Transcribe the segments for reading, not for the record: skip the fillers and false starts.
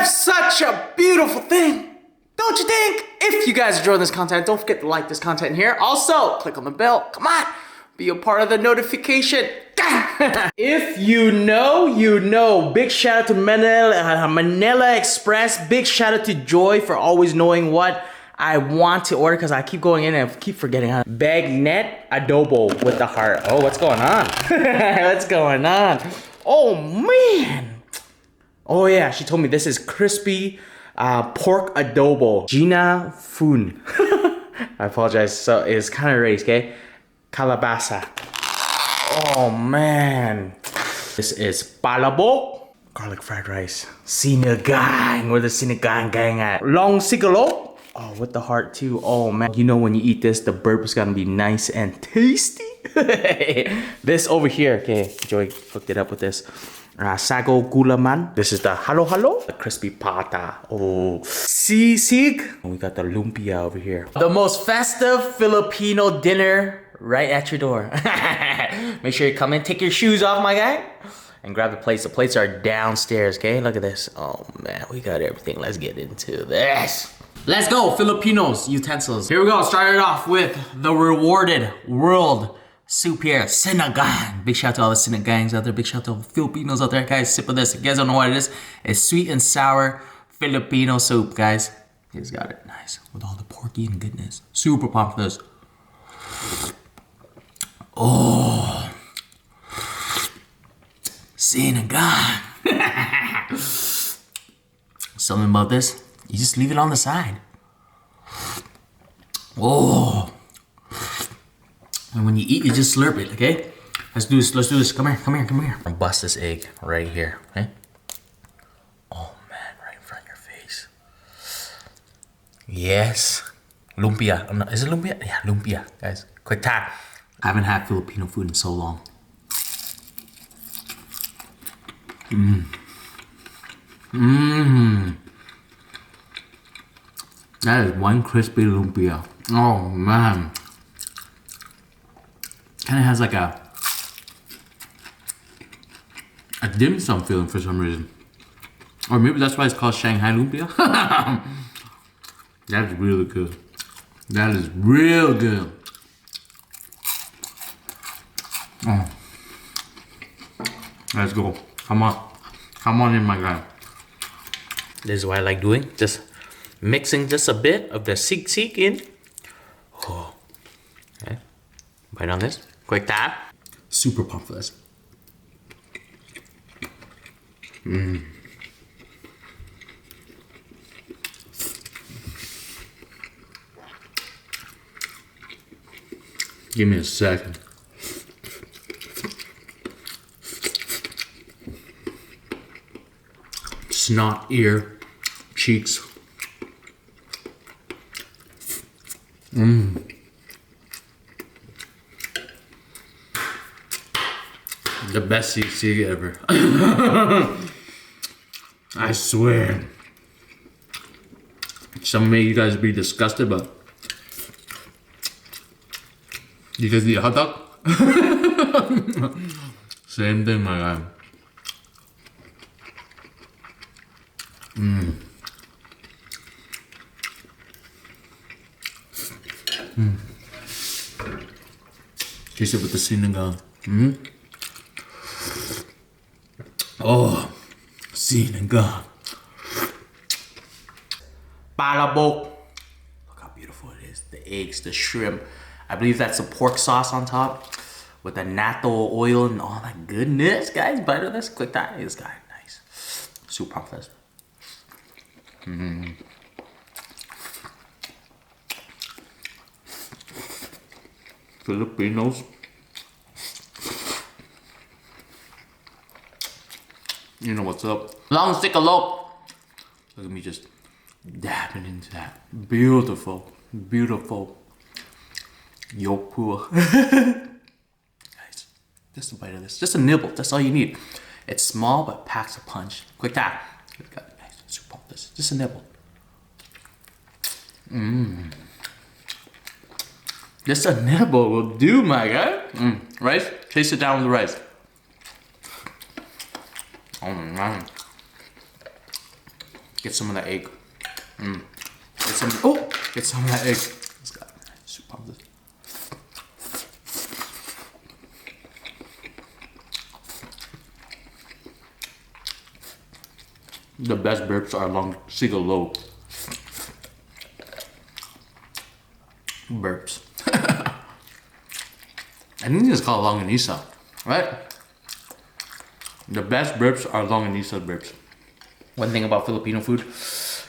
life such a beautiful thing, don't you think? If you guys enjoy this content, don't forget to like this content here. Also, click on the bell. Come on, be a part of the notification. If you know, you know. Big shout out to Manila Express. Big shout out to Joy for always knowing what I want to order, because I keep going in and I keep forgetting how. Bagnet adobo with the heart. Oh, what's going on? What's going on? Oh man. Oh yeah, she told me this is crispy pork adobo. Gina Fun. I apologize. So it's kind of race, okay? Calabasa. Oh man. This is palabok. Garlic fried rice. Sinigang. Where the sinigang gang at? Long sigalo. Oh, with the heart too. Oh man. You know when you eat this, the burp is gonna be nice and tasty. This over here. Okay, Joy hooked it up with this. Sago gulaman. This is the halo halo. The crispy pata. Oh. Sisig. We got the lumpia over here. The most festive Filipino dinner right at your door. Make sure you come in, take your shoes off, my guy, and grab the plates. The plates are downstairs, okay? Look at this. Oh man, we got everything. Let's get into this. Let's go, Filipinos, utensils. Here we go, started off with the rewarded world soup here, sinigang. Big shout out to all the sinigangs out there. Big shout out to Filipinos out there, guys. Sip of this. If you guys don't know what it is, it's sweet and sour Filipino soup, guys. You guys got it. Nice. With all the porky and goodness. Super pumped for this. Oh. Sinigang. Something about this, you just leave it on the side. Oh. And when you eat, you just slurp it, okay? Let's do this, let's do this. Come here, come here, come here. I'll bust this egg right here, okay? Oh man, right in front of your face. Yes. Lumpia. Is it lumpia? Yeah, lumpia, guys. Quick tap. I haven't had Filipino food in so long. Mmm. Mmm. That is one crispy lumpia. Oh man. Kind of has like a dim sum feeling for some reason. Or maybe that's why it's called Shanghai lumpia. That's really good. That is real good. Oh. Let's go. Come on. Come on in, my guy. This is what I like doing. Just mixing just a bit of the sik in. Oh. Okay. Bite on this. Quick tap. Super pumped for this. Mmm. Give me a second. Snot, ear, cheeks. Mmm. The best sisig ever. I swear. Some may you guys be disgusted, but you guys eat a hot dog? Same thing, my guy. Mmm. Mmm. Taste it with the sinigang. Mmm. Oh, sinigang. Palabok. Look how beautiful it is. The eggs, the shrimp. I believe that's a pork sauce on top with the natto oil and all that goodness. Guys, bite of this. Quick that. This guy, nice. Super pumped for this. Filipinos. You know what's up. Long stick of loaf. Look at me just dabbing into that. Beautiful, beautiful yolk pool. Guys, just a bite of this. Just a nibble. That's all you need. It's small but packs a punch. Quick tap. Nice. Super pump this. Just a nibble. Mmm. Just a nibble will do, my guy. Rice? Chase it down with the rice. Oh man. Get some of that egg. Get some of that egg. Let's go. Soup on this. The best burps are along low. Burps. I think it's called longanisa, right? The best burps are longanisa burps. One thing about Filipino food,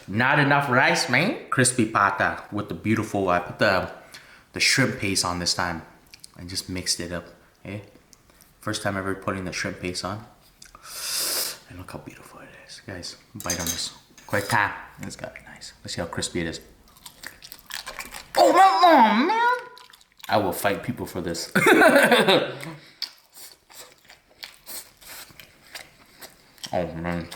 not enough rice, man. Crispy pata with the beautiful, I put the shrimp paste on this time. I just mixed it up, okay? First time ever putting the shrimp paste on. And look how beautiful it is. Guys, bite on this. Quite tap. It's got nice. Let's see how crispy it is. Oh, man. I will fight people for this. Oh, man.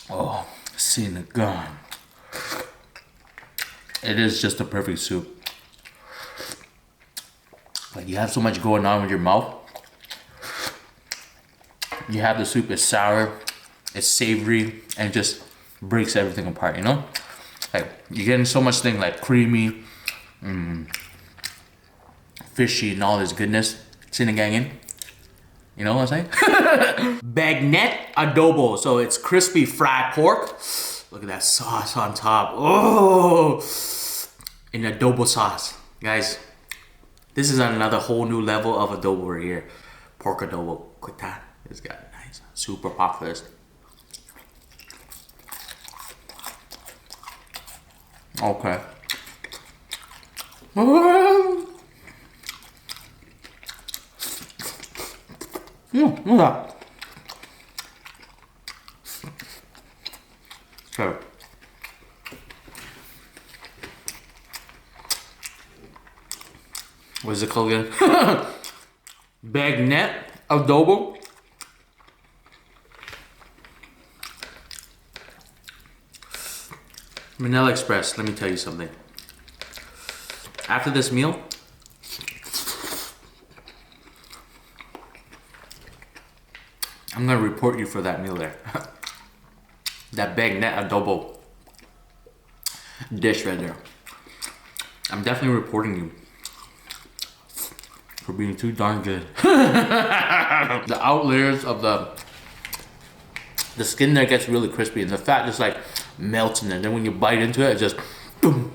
Oh, seeing it gone. It is just a perfect soup. Like, you have so much going on with your mouth. You have the soup, it's sour, it's savory, and it just breaks everything apart, you know? Like, you're getting so much thing like creamy, fishy, and all this goodness sinigang. You know what I'm saying? Bagnette adobo. So it's crispy fried pork. Look at that sauce on top. Oh, in adobo sauce. Guys, this is on another whole new level of adobo right here. Pork adobo. Quick time. It's got nice, super popular. Okay. Look at that. Okay. What is it called again? Bagnette adobo. Manila Express, let me tell you something. After this meal, I'm gonna report you for that meal there. That bagnette adobo dish right there. I'm definitely reporting you for being too darn good. The out layers of the skin there gets really crispy and the fat just like melts in there. Then when you bite into it, it just boom.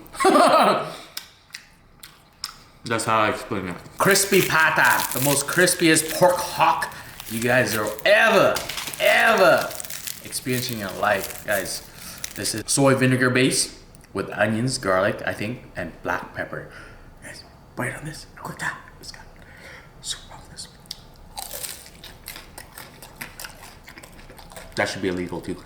That's how I explain it. Crispy pata, the most crispiest pork hock you guys are ever experiencing in your life. Guys, this is soy vinegar base with onions, garlic, I think, and black pepper. Guys, bite on this. Quick tap. It's got soup on this. That should be illegal too.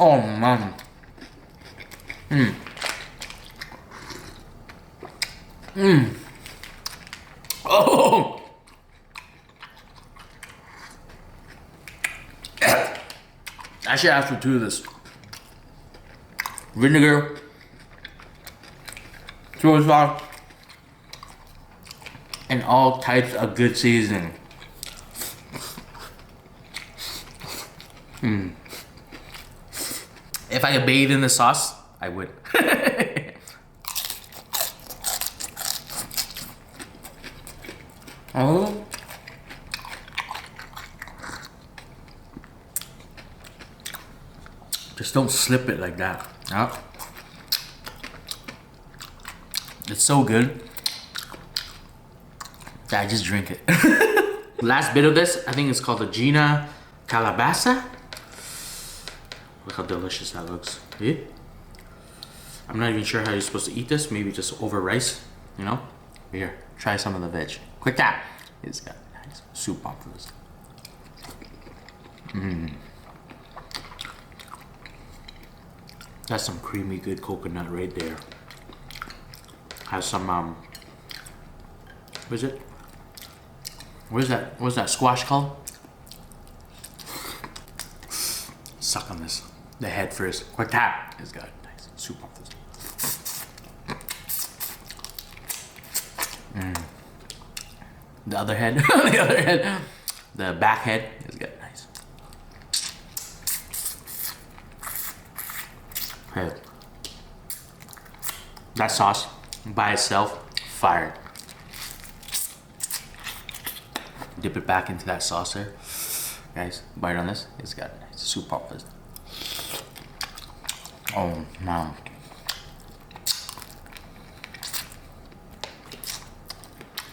Oh man. Oh. I should ask for two of this. Vinegar, soy sauce, and all types of good seasoning. If I could bathe in the sauce, I would. Oh. Just don't slip it like that. Yep. It's so good that I just drink it. Last bit of this, I think it's called the Gina Calabasa. Look how delicious that looks. Yeah? I'm not even sure how you're supposed to eat this. Maybe just over rice, you know? Here, try some of the veg. Quick tap. It's got nice soup on for this. That's some creamy, good coconut right there. Has some, what is it? What is that squash called? Suck on this. The head first. Quick tap. It's got nice Super pumped this. The other head, the other head, the back head is good. Nice. Hey, that sauce by itself, fire. Dip it back into that sauce there. Guys, bite on this. It's got nice super pumped. Oh man.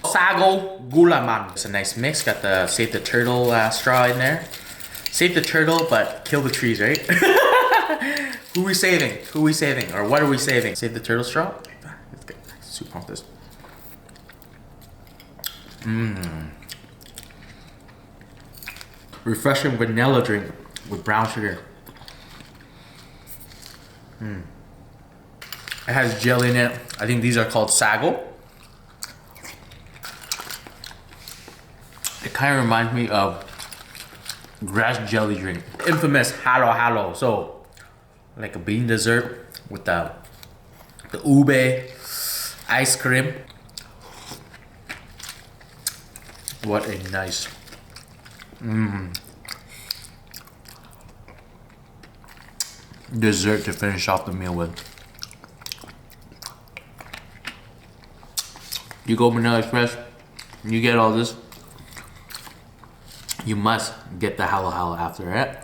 Sago gulaman. It's a nice mix. Got the save the turtle straw in there. Save the turtle, but kill the trees, right? Who we saving? Who we saving? Or what are we saving? Save the turtle straw? Let's get super pumped this. Refreshing vanilla drink with brown sugar. It has jelly in it. I think these are called sago. It kind of reminds me of grass jelly drink. Infamous halo halo. So, like a bean dessert with the ube ice cream. What a nice. Dessert to finish off the meal with. You go Manila Express, you get all this. You must get the halo halo after it.